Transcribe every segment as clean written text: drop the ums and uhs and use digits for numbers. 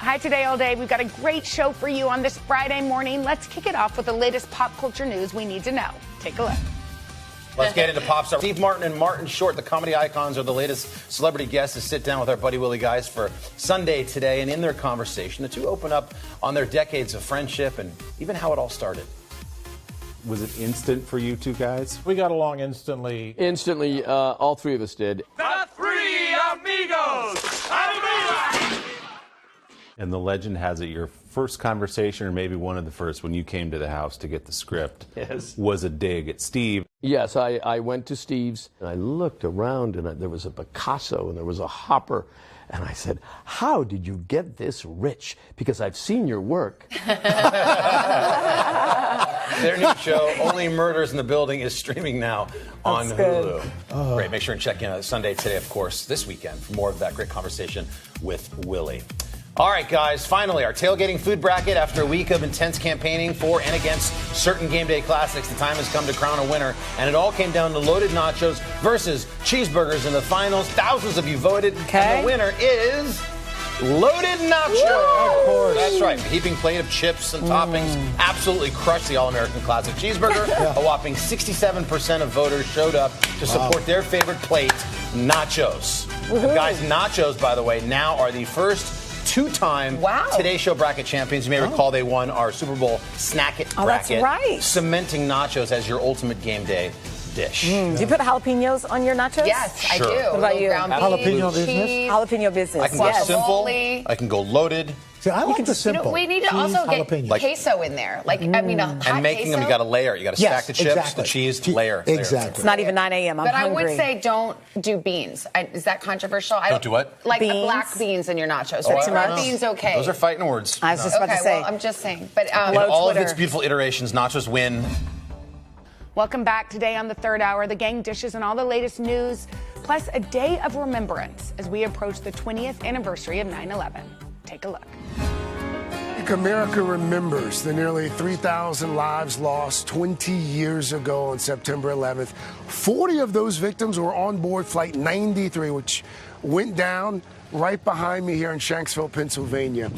Hi, Today All Day. We've got a great show for you on this Friday morning. Let's kick it off with the latest pop culture news we need to know. Take a look. Let's get into pop stars. Steve Martin and Martin Short, the comedy icons, are the latest celebrity guests to sit down with our buddy Willie guys for Sunday Today. And in their conversation, the two open up on their decades of friendship and even how it all started. Was it instant for you two guys? We got along instantly. Instantly, all three of us did. The three amigos! And the legend has it your first conversation, or maybe one of the first, when you came to the house to get the script, was a dig at Steve. Yes, I went to Steve's, and I looked around, and there was a Picasso, and there was a Hopper, and I said, how did you get this rich? Because I've seen your work. Their new show, Only Murders in the Building, is streaming now on Hulu. Great. Make sure and check in Sunday Today, of course, this weekend for more of that great conversation with Willie. All right, guys, finally, our tailgating food bracket. After a week of intense campaigning for and against certain game day classics, the time has come to crown a winner, and it all came down to loaded nachos versus cheeseburgers in the finals. Thousands of you voted, and the winner is loaded nacho. Of course. That's right. A heaping plate of chips and toppings absolutely crushed the All-American Classic cheeseburger. A whopping 67% of voters showed up to support their favorite plate, nachos. And guys, nachos, by the way, now are the first two-time Today Show bracket champions. You may recall they won our Super Bowl snack it bracket. That's right. Cementing nachos as your ultimate game day dish. Do you put jalapenos on your nachos? Yes, I do. What about you? Jalapeno business? Jalapeno business. I can go simple. I can go loaded. See, I like the simple. You know, we need to cheese, also get jalapeno. queso in there. Like, I mean, a hot And making queso. them, you got to layer. You got to stack the chips, the cheese, layer. Exactly. It's not even 9 a.m. I'm But hungry. I would say don't do beans. Is that controversial? Don't do what? Like Beans? black beans in your nachos. Oh, So I know. beans okay. Those are fighting words. I was just about to say. Well, I'm just saying. But In all of Twitter. its beautiful iterations, nachos win. Welcome back today on the third hour, the gang dishes and all the latest news, plus a day of remembrance as we approach the 20th anniversary of 9/11. Take a look. America remembers the nearly 3,000 lives lost 20 years ago on September 11th. 40 of those victims were on board Flight 93, which went down right behind me here in Shanksville, Pennsylvania.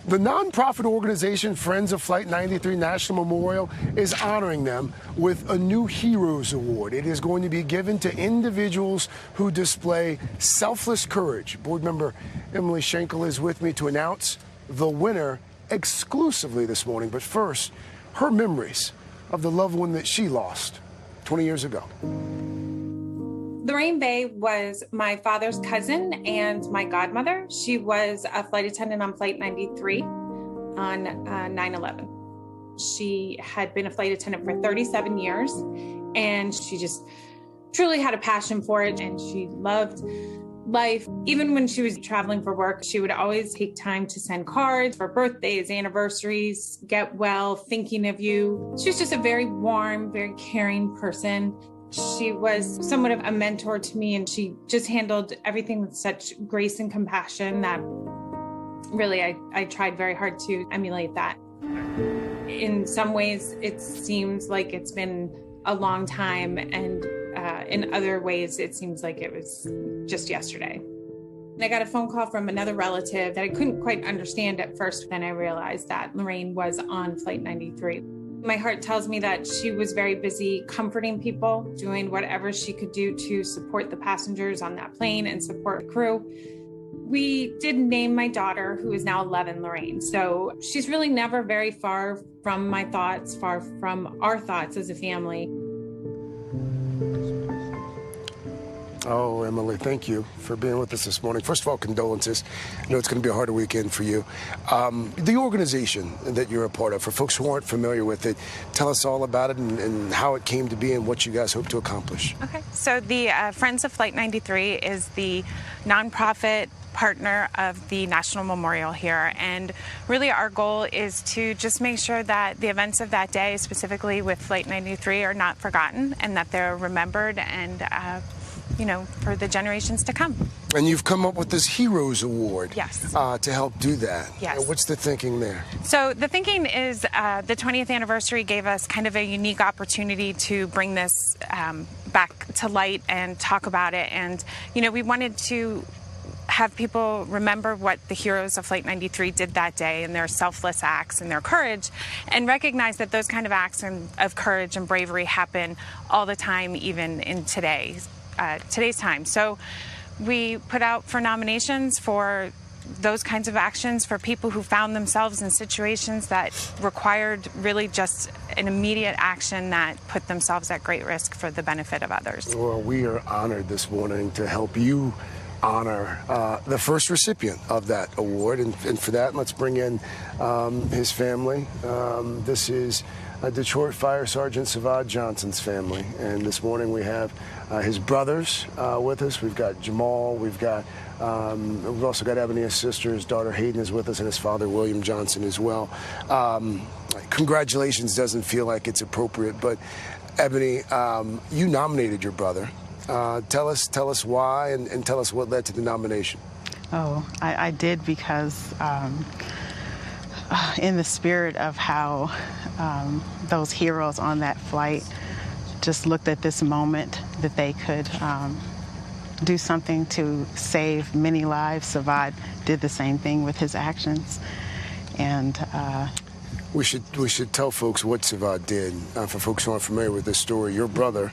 The nonprofit organization Friends of Flight 93 National Memorial is honoring them with a new Heroes Award. It is going to be given to individuals who display selfless courage. Board member Emily Schenkel is with me to announce the winner exclusively this morning. But first, her memories of the loved one that she lost 20 years ago. Lorraine Bay was my father's cousin and my godmother. She was a flight attendant on Flight 93 on 9/11. She had been a flight attendant for 37 years, and she just truly had a passion for it, and she loved life. Even when she was traveling for work, she would always take time to send cards for birthdays, anniversaries, get well, thinking of you. She was just a very warm, very caring person. She was somewhat of a mentor to me, and she just handled everything with such grace and compassion that really I tried very hard to emulate that. In some ways, it seems like it's been a long time, and in other ways, it seems like it was just yesterday. I got a phone call from another relative that I couldn't quite understand at first. Then I realized that Lorraine was on Flight 93. My heart tells me that she was very busy comforting people, doing whatever she could do to support the passengers on that plane and support the crew. We did name my daughter, who is now 11, Lorraine. So she's really never very far from my thoughts, far from our thoughts as a family. Oh, Emily, thank you for being with us this morning. First of all, condolences. I know it's going to be a harder weekend for you. The organization that you're a part of, for folks who aren't familiar with it, tell us all about it and how it came to be and what you guys hope to accomplish. Okay, so the Friends of Flight 93 is the nonprofit partner of the National Memorial here, and really our goal is to just make sure that the events of that day, specifically with Flight 93, are not forgotten and that they're remembered and for the generations to come. And you've come up with this Heroes Award. Yes. To help do that. Yes. What's the thinking there? So the thinking is the 20th anniversary gave us kind of a unique opportunity to bring this back to light and talk about it. And, we wanted to have people remember what the heroes of Flight 93 did that day and their selfless acts and their courage, and recognize that those kind of acts of courage and bravery happen all the time, even in today's time. So we put out for nominations for those kinds of actions for people who found themselves in situations that required really just an immediate action that put themselves at great risk for the benefit of others. Well, we are honored this morning to help you honor the first recipient of that award. And for that, let's bring in his family. This is Detroit Fire Sergeant Savad Johnson's family. And this morning we have his brothers with us. We've got Jamal. We've also got Ebony's sister. His daughter Hayden is with us, and his father William Johnson as well. Congratulations doesn't feel like it's appropriate, but Ebony, you nominated your brother. Tell us why, and tell us what led to the nomination. Oh, I did because in the spirit of how those heroes on that flight just looked at this moment that they could do something to save many lives. Savad did the same thing with his actions, and we should tell folks what Savad did for folks who aren't familiar with this story. Your brother.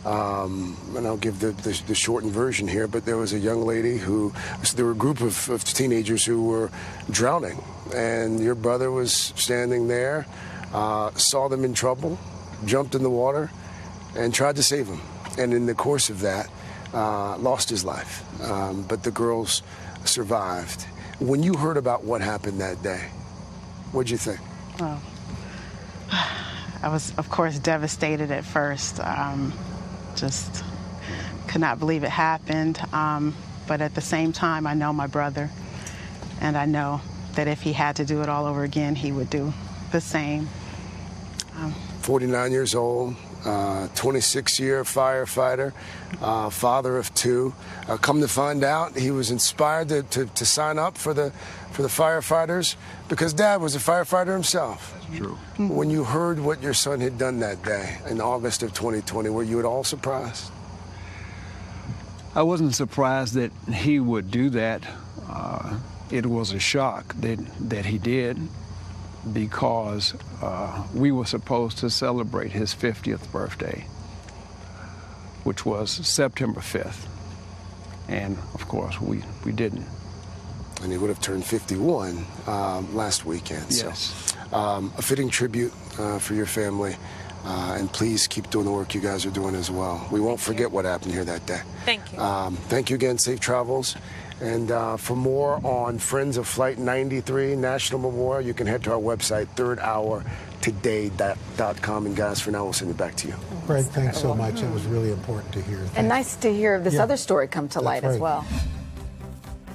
And I'll give the shortened version here, but there was a young lady there were a group of teenagers who were drowning, and your brother was standing there, saw them in trouble, jumped in the water, and tried to save them. And in the course of that, lost his life. But the girls survived. When you heard about what happened that day, what'd you think? Well, I was, of course, devastated at first. Just could not believe it happened. But at the same time, I know my brother, and I know that if he had to do it all over again, he would do the same. 49 years old, 26-year firefighter, father of two. Come to find out, he was inspired to sign up for the firefighters because Dad was a firefighter himself. That's true. When you heard what your son had done that day in August of 2020, were you at all surprised? I wasn't surprised that he would do that. It was a shock that he did, because we were supposed to celebrate his 50th birthday, which was September 5th. And of course, we didn't. And he would have turned 51 last weekend. Yes. So, a fitting tribute for your family. And please keep doing the work you guys are doing as well. We won't forget what happened here that day. Thank you. Thank you again. Safe travels. And for more on Friends of Flight 93 National Memorial, you can head to our website, thirdhourtoday.com. And guys, for now, we'll send it back to you. Greg, thanks so much. It was really important to hear. And nice to hear this other story come to light as well.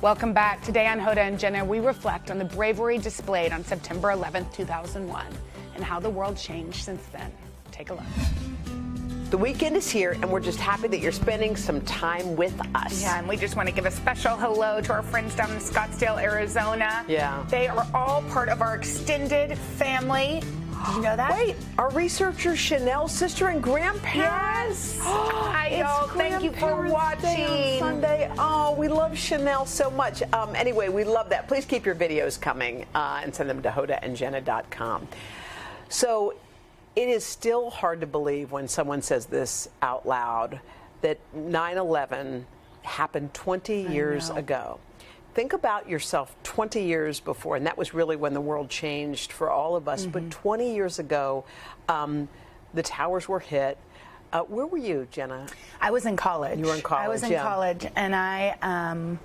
Welcome back. Today on Hoda and Jenna, we reflect on the bravery displayed on September 11th, 2001, and how the world changed since then. Take a look. The weekend is here, and we're just happy that you're spending some time with us. Yeah, and we just want to give a special hello to our friends down in Scottsdale, Arizona. Yeah. They are all part of our extended family. Did you know that? Wait, our researcher Chanel's sister and grandparents? Yes. Hi, y'all. Thank you for watching. Sunday. Oh, we love Chanel so much. Anyway, we love that. Please keep your videos coming and send them to hodaandjenna.com. So, it is still hard to believe when someone says this out loud, that 9/11 happened 20 years ago. Think about yourself 20 years before, and that was really when the world changed for all of us. But 20 years ago, the towers were hit. Where were you, Jenna? I was in college. You were in college, I was in college, and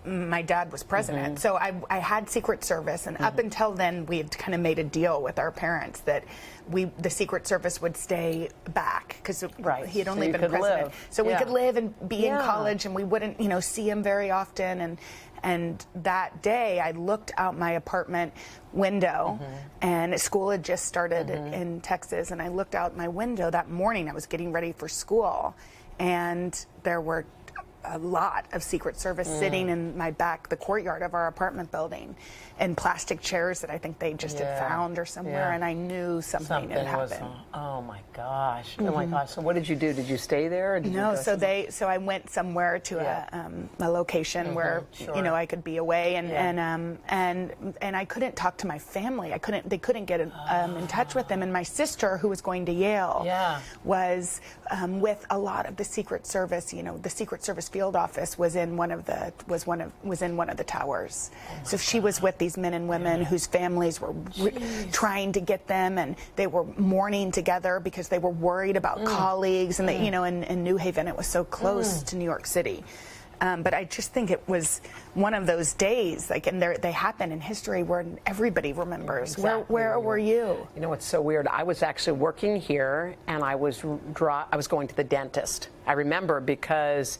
my dad was president, so I had Secret Service, and up until then, we had kind of made a deal with our parents that the Secret Service would stay back because he had only been president, so we could live and be in college, and we wouldn't, see him very often. And that day, I looked out my apartment window, and school had just started in Texas, and I looked out my window that morning. I was getting ready for school, and there were a lot of Secret Service sitting in the courtyard of our apartment building, and plastic chairs that I think they just had found or somewhere, and I knew something had happened. Oh my gosh! Oh my gosh! So what did you do? Did you stay there? Or did No, you so I went somewhere to a location where I could be away, and I couldn't talk to my family. They couldn't get in touch with them, and my sister, who was going to Yale, was with a lot of the Secret Service. The Secret Service field office was in one of the towers. So she was with these men and women whose families were trying to get them, and they were mourning together because they were worried about colleagues, and in New Haven it was so close to New York City. But I just think it was one of those days, and they happen in history where everybody remembers. Exactly. Where were you? You know what's so weird? I was actually working here, and I was going to the dentist. I remember because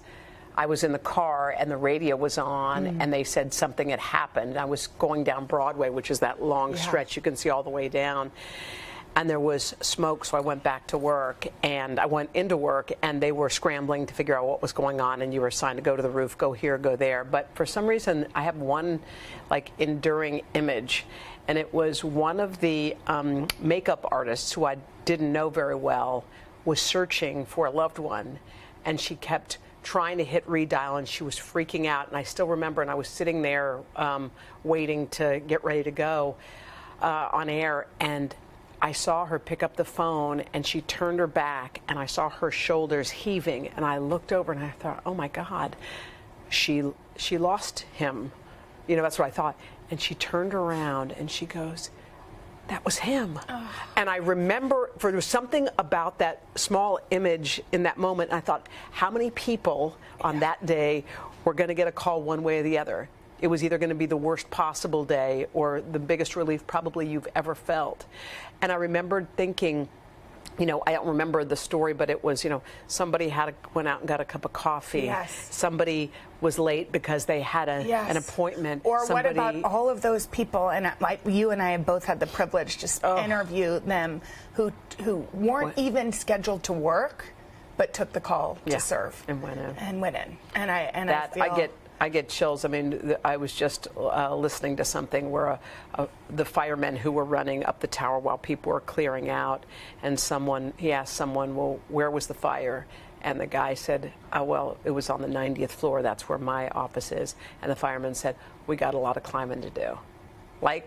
I was in the car and the radio was on, and they said something had happened. I was going down Broadway, which is that long stretch you can see all the way down. And there was smoke, so I went back to work, and I went into work, and they were scrambling to figure out what was going on, and you were assigned to go to the roof, go here, go there. But for some reason, I have one, enduring image, and it was one of the makeup artists who I didn't know very well was searching for a loved one, and she kept trying to hit redial, and she was freaking out. And I still remember, and I was sitting there waiting to get ready to go on air, and I saw her pick up the phone, and she turned her back, and I saw her shoulders heaving, and I looked over and I thought, oh my God, she lost him. That's what I thought. And she turned around and she goes, that was him. Oh. And I remember there was something about that small image in that moment. And I thought, how many people on that day were going to get a call one way or the other? It was either going to be the worst possible day or the biggest relief probably you've ever felt. And I remembered thinking, I don't remember the story, but it was, somebody went out and got a cup of coffee. Yes. Somebody was late because they had an appointment. Or what about all of those people, and you and I have both had the privilege to interview them, who weren't even scheduled to work, but took the call to serve. And went in. And I get chills. I mean, I was just listening to something where the firemen who were running up the tower while people were clearing out, and he asked someone, well, where was the fire? And the guy said, well, it was on the 90th floor. That's where my office is. And the fireman said, we got a lot of climbing to do.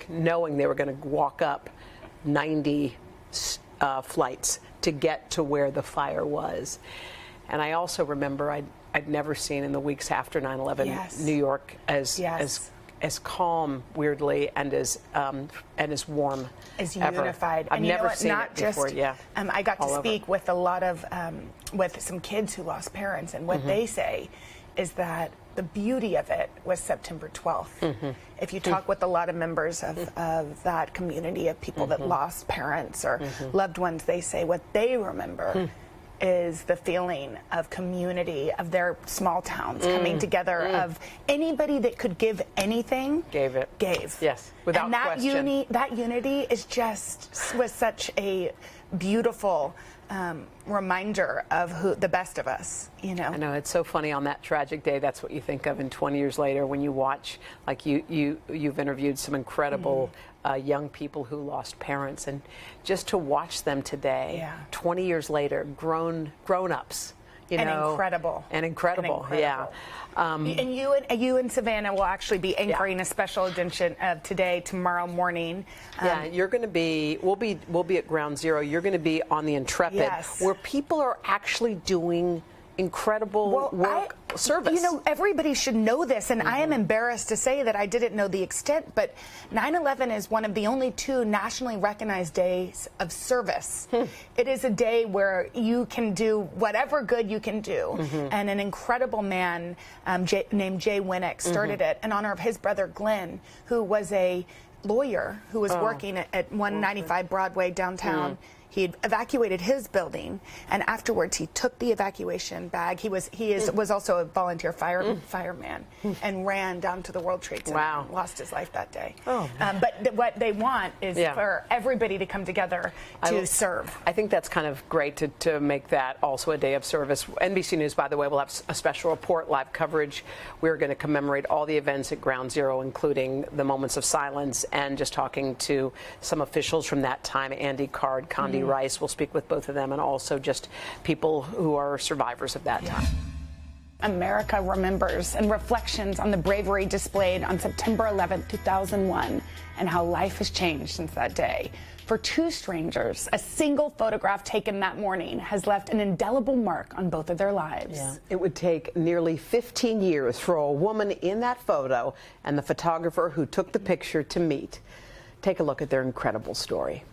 Knowing they were going to walk up 90 flights to get to where the fire was. And I also remember I'd never seen in the weeks after 9/11 New York as calm, weirdly, and as warm, as ever. Unified. I've never seen not it before. Just, I got to speak with a lot of with some kids who lost parents, and what they say is that the beauty of it was September 12th. If you talk with a lot of members of that community of people that lost parents or loved ones, they say what they remember is the feeling of community, of their small towns coming together, of anybody that could give anything gave. Yes, without and that question. That unity was such a beautiful reminder of the best of us. I know, it's so funny. On that tragic day, that's what you think of. And 20 years later, when you watch, you've interviewed some incredible young people who lost parents, and just to watch them today, 20 years later, grown-ups. Incredible. Yeah. And you and Savannah will actually be anchoring a special edition of Today tomorrow morning. You're going to be. We'll be at Ground Zero. You're going to be on the Intrepid, where people are actually doing incredible service. Everybody should know this, and I am embarrassed to say that I didn't know the extent, but 9/11 is one of the only 2 nationally recognized days of service. It is a day where you can do whatever good you can do, and an incredible man named Jay Winnick started it in honor of his brother Glenn, who was a lawyer who was working at 195 Broadway downtown. He had evacuated his building, and afterwards he took the evacuation bag. He was also a volunteer fireman, and ran down to the World Trade Center. Wow. And lost his life that day. Oh. But what they want is for everybody to come together to serve. I think that's kind of great to make that also a day of service. NBC News, by the way, will have a special report, live coverage. We're going to commemorate all the events at Ground Zero, including the moments of silence, and just talking to some officials from that time, Andy Card, Condi Rice. We'll speak with both of them, and also just people who are survivors of that time. America remembers, and reflections on the bravery displayed on September 11th, 2001, and how life has changed since that day. For two strangers, a single photograph taken that morning has left an indelible mark on both of their lives. Yeah. It would take nearly 15 years for a woman in that photo and the photographer who took the picture to meet. Take a look at their incredible story.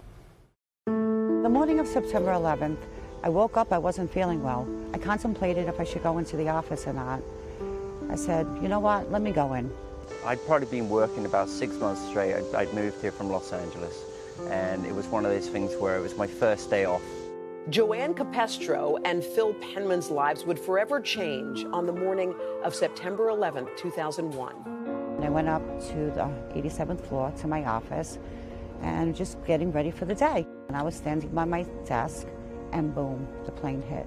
The morning of September 11th, I woke up, I wasn't feeling well. I contemplated if I should go into the office or not. I said, you know what, let me go in. I'd probably been working about 6 months straight. I'd moved here from Los Angeles, and it was one of those things where it was my first day off. Joanne Capestro and Phil Penman's lives would forever change on the morning of September 11th, 2001. I went up to the 87th floor to my office and just getting ready for the day. And I was standing by my desk, and boom, the plane hit.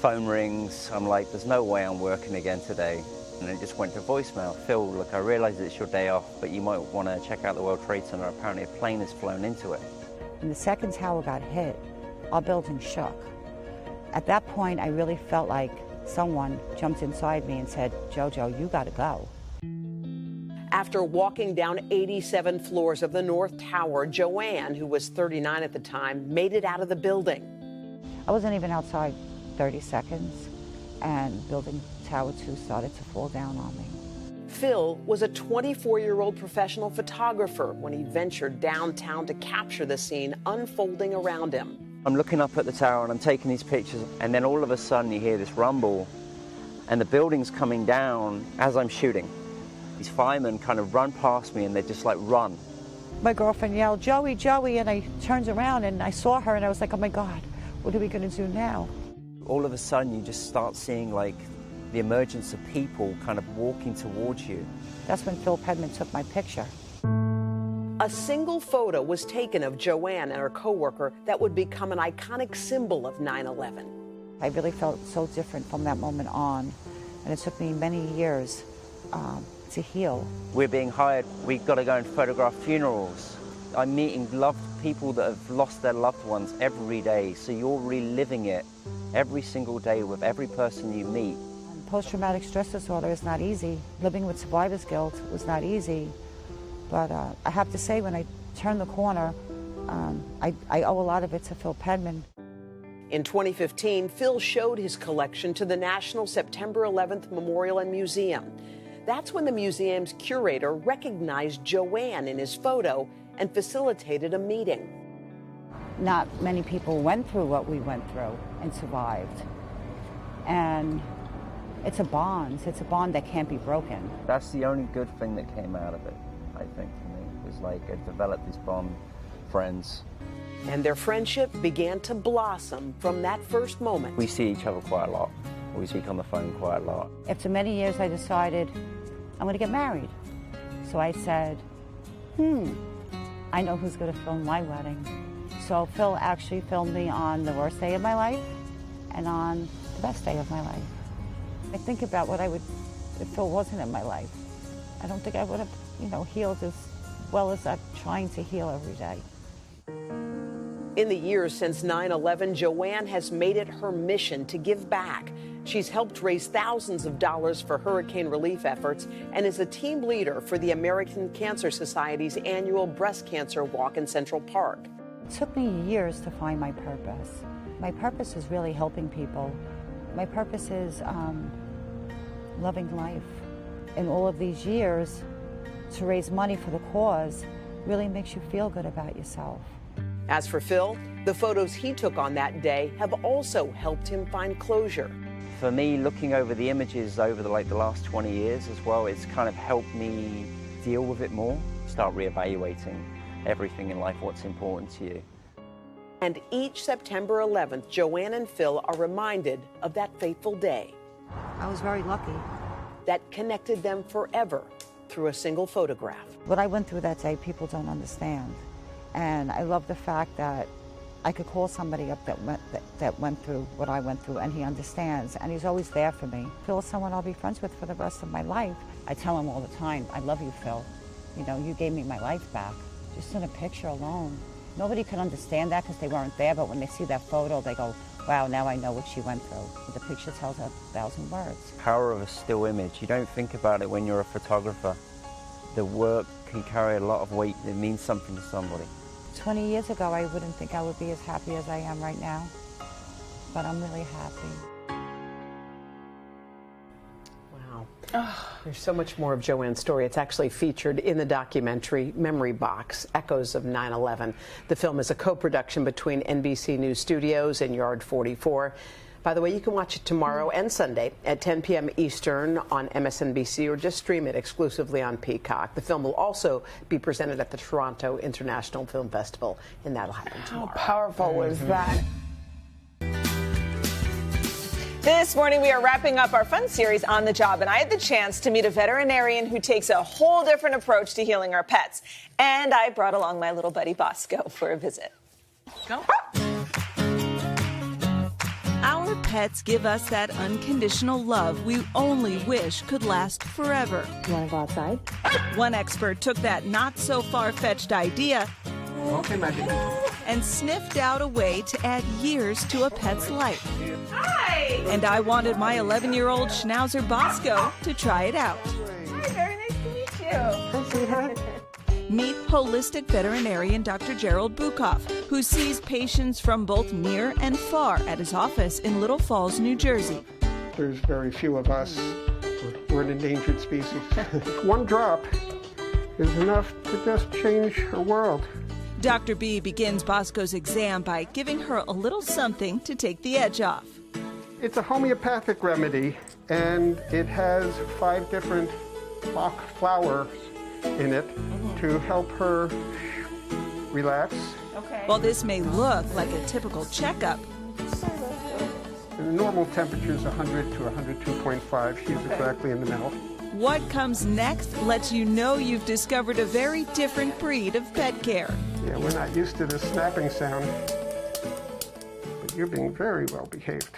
Phone rings. I'm like, there's no way I'm working again today. And it just went to voicemail. Phil, look, I realize it's your day off, but you might want to check out the World Trade Center. Apparently a plane has flown into it. When the second tower got hit, our building shook. At that point, I really felt like someone jumped inside me and said, Jojo, you gotta go. After walking down 87 floors of the North Tower, Joanne, who was 39 at the time, made it out of the building. I wasn't even outside 30 seconds, and building Tower 2 started to fall down on me. Phil was a 24-year-old professional photographer when he ventured downtown to capture the scene unfolding around him. I'm looking up at the tower and I'm taking these pictures, and then all of a sudden you hear this rumble, and the building's coming down as I'm shooting. These firemen kind of run past me and they just like run. My girlfriend yelled, Joey, Joey, and I turned around and I saw her and I was like, oh my God, what are we gonna do now? All of a sudden you just start seeing like the emergence of people kind of walking towards you. That's when Phil Penman took my picture. A single photo was taken of Joanne and her coworker that would become an iconic symbol of 9/11. I really felt so different from that moment on, and it took me many years to heal. We're being hired, we've got to go and photograph funerals. I'm meeting people that have lost their loved ones every day, so you're reliving it every single day with every person you meet. Post-traumatic stress disorder is not easy. Living with survivor's guilt was not easy, but I have to say when I turned the corner, I owe a lot of it to Phil Penman. In 2015, Phil showed his collection to the National September 11th Memorial and Museum. That's when the museum's curator recognized Joanne in his photo and facilitated a meeting. Not many people went through what we went through and survived. And it's a bond. It's a bond that can't be broken. That's the only good thing that came out of it, I think, for me. It was like I developed this bond, friends. And their friendship began to blossom from that first moment. We see each other quite a lot. We speak on the phone quite a lot. After many years, I decided I'm going to get married. So I said, I know who's going to film my wedding. So Phil actually filmed me on the worst day of my life and on the best day of my life. I think about what I would if Phil wasn't in my life. I don't think I would have, healed as well as I'm trying to heal every day. In the years since 9/11, Joanne has made it her mission to give back. She's helped raise thousands of dollars for hurricane relief efforts and is a team leader for the American Cancer Society's annual breast cancer walk in Central Park. It took me years to find my purpose. My purpose is really helping people. My purpose is loving life. In all of these years, to raise money for the cause really makes you feel good about yourself. As for Phil, the photos he took on that day have also helped him find closure. For me, looking over the images over the last 20 years as well, it's kind of helped me deal with it more, start reevaluating everything in life, what's important to you. And each September 11th, Joanne and Phil are reminded of that fateful day. I was very lucky. That connected them forever through a single photograph. What I went through that day, people don't understand. And I love the fact that I could call somebody up that went through what I went through, and he understands, and he's always there for me. Phil's someone I'll be friends with for the rest of my life. I tell him all the time, I love you, Phil. You know, you gave me my life back. Just in a picture alone. Nobody could understand that because they weren't there, but when they see that photo, they go, wow, now I know what she went through. The picture tells 1,000 words. Power of a still image. You don't think about it when you're a photographer. The work can carry a lot of weight. It means something to somebody. 20 years ago, I wouldn't think I would be as happy as I am right now, but I'm really happy. Wow. There's so much more of Joanne's story. It's actually featured in the documentary Memory Box, Echoes of 9/11. The film is a co-production between NBC News Studios and Yard 44. By the way, you can watch it tomorrow and Sunday at 10 p.m. Eastern on MSNBC, or just stream it exclusively on Peacock. The film will also be presented at the Toronto International Film Festival, and that'll happen tomorrow. How powerful was that? This morning, we are wrapping up our fun series On the Job, and I had the chance to meet a veterinarian who takes a whole different approach to healing our pets. And I brought along my little buddy Bosco for a visit. Go. Our pets give us that unconditional love we only wish could last forever. You want to go outside? One expert took that not-so-far-fetched idea Okay, my baby. and sniffed out a way to add years to a pet's life. Hi! And I wanted my 11-year-old Schnauzer Bosco to try it out. Hi, very nice to meet you. Hi, sweetheart. Meet holistic veterinarian Dr. Gerald Bukoff, who sees patients from both near and far at his office in Little Falls, New Jersey. There's very few of us. We're an endangered species. One drop is enough to just change a world. Dr. B begins Bosco's exam by giving her a little something to take the edge off. It's a homeopathic remedy, and it has 5 different Bach flowers in it to help her relax. Okay. While this may look like a typical checkup, The normal temperature is 100 to 102.5. She's exactly in the middle. what comes next lets you know you've discovered a very different breed of pet care. Yeah, we're not used to the snapping sound, but you're being very well behaved.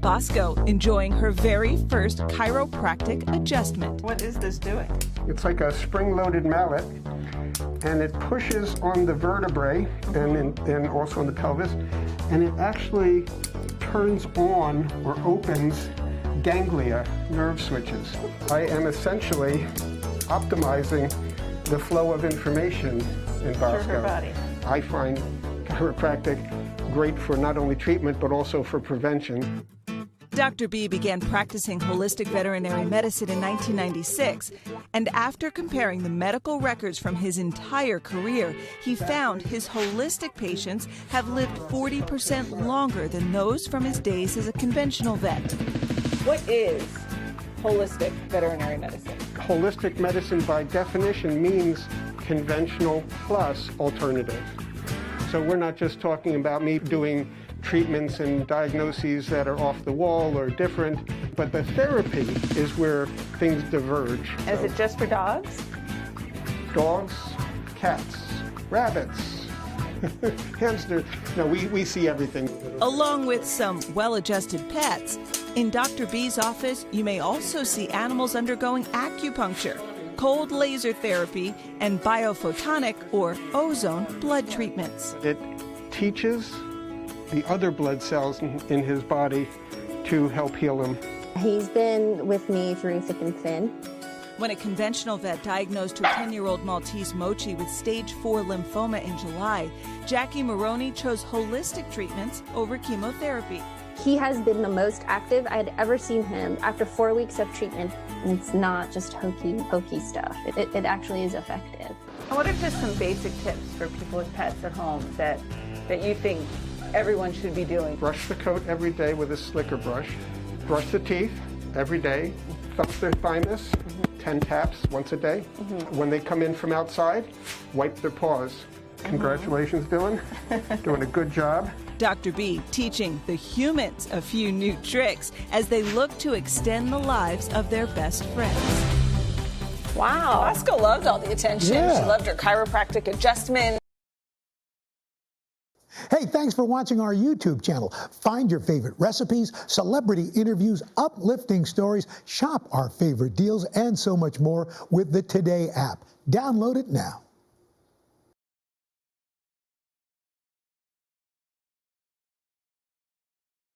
Bosco enjoying her very first chiropractic adjustment. What is this doing? It's like a spring-loaded mallet, and it pushes on the vertebrae and also on the pelvis, and it actually turns on or opens ganglia, nerve switches. I am essentially optimizing the flow of information in Bosco. For her body. I find chiropractic great for not only treatment but also for prevention. Dr. B began practicing holistic veterinary medicine in 1996, and after comparing the medical records from his entire career, he found his holistic patients have lived 40% longer than those from his days as a conventional vet. What is holistic veterinary medicine? Holistic medicine, by definition, means conventional plus alternative. So we're not just talking about me doing treatments and diagnoses that are off the wall or different, but the therapy is where things diverge. Is it just for dogs? Dogs, cats, rabbits, hamsters. No, we see everything. Along with some well-adjusted pets, in Dr. B's office, you may also see animals undergoing acupuncture, cold laser therapy, and biophotonic or ozone blood treatments. It teaches the other blood cells in his body to help heal him. He's been with me through thick and thin. When a conventional vet diagnosed her 10-year-old Maltese Mochi with stage 4 lymphoma in July, Jackie Maroney chose holistic treatments over chemotherapy. He has been the most active I had ever seen him after 4 weeks of treatment. It's not just hokey stuff. It actually is effective. What are just some basic tips for people with pets at home that you think everyone should be doing? Brush the coat every day with a slicker brush. Brush the teeth every day. Thump their thymus, 10 taps once a day. When they come in from outside, wipe their paws Congratulations, Dylan. Doing a good job. Dr. B teaching the humans a few new tricks as they look to extend the lives of their best friends. Wow. Bosco loved all the attention. Yeah. She loved her chiropractic adjustment. Hey, thanks for watching our YouTube channel. Find your favorite recipes, celebrity interviews, uplifting stories, shop our favorite deals, and so much more with the Today app. Download it now.